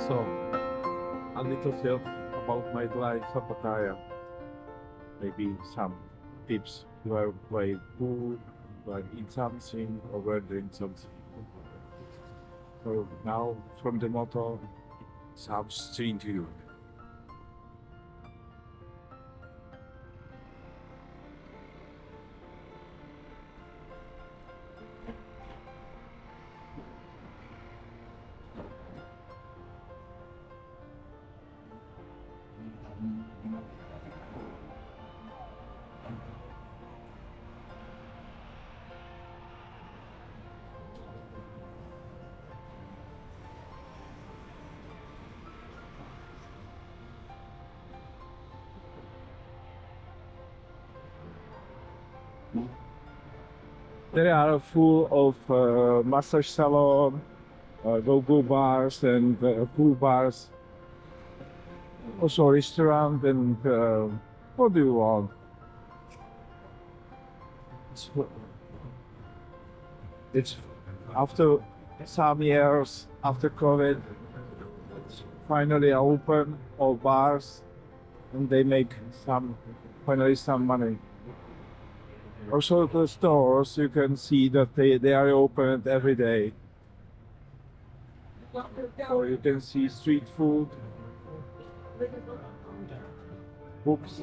So, a little film about my life at Pattaya. Maybe some tips where I food, where I eat something, or where drink something. So now from the motor, some street view. They are full of massage salon, go-go bars and pool bars. Also restaurant and what do you want? It's, it's after some years after COVID, it's finally open all bars and they make finally some money. Also the stores, you can see that they are open every day. Or you can see street food, books.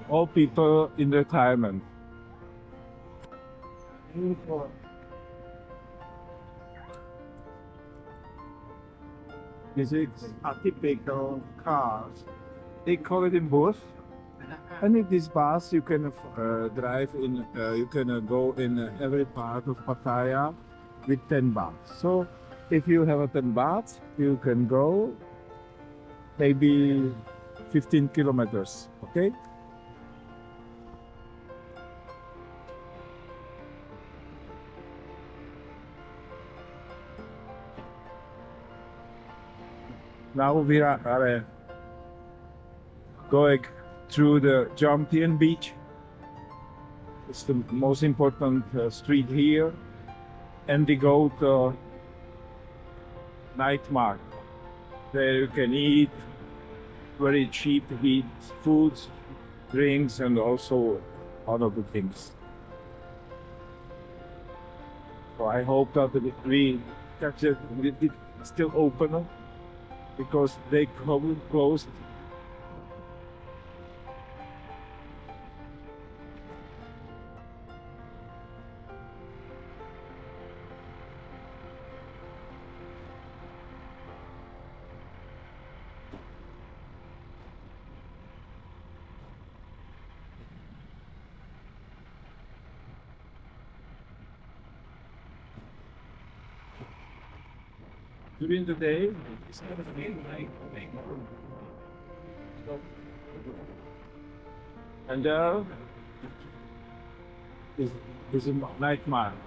All people in retirement. This is a typical car. They call it in bus. And in this bus, you can drive in. You can go in every part of Pattaya with 10 baht. So, if you have a 10 baht, you can go maybe 15 kilometers. Okay. Now we are going through the Jomtien Beach. It's the most important street here. And we go to night market. There you can eat very cheap foods, drinks, and also other good things. So I hope that we catch it still open because they closed. During the day, it's kind of and there is a night market.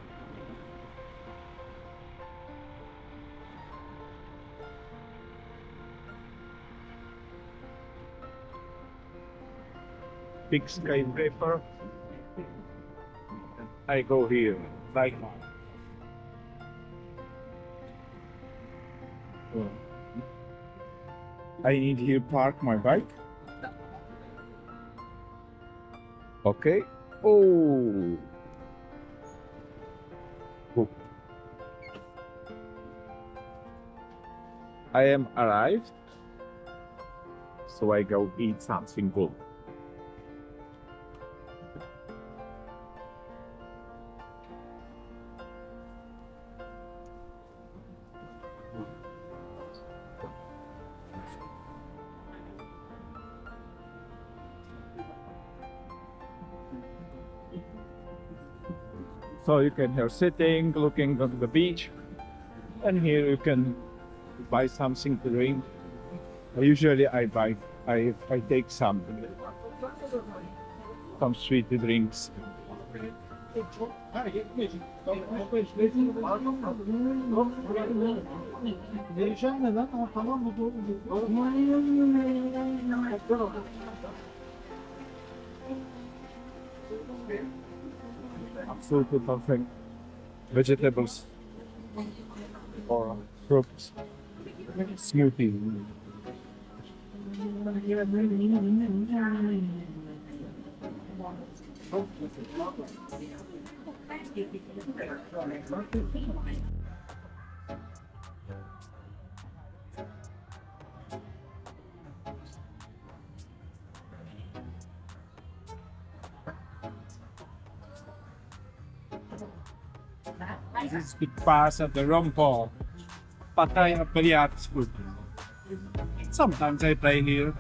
Big skyscraper. I go here, night market. I need here park my bike. Okay. Oh. Good. I am arrived. So I go eat something good. So you can here sitting, looking at the beach, and here you can buy something to drink. Usually I take some sweet drinks. food with something. Vegetables or fruits. Smoothie. This is big pass at the ROMPHO Pattaya Biryani food. Sometimes I play here.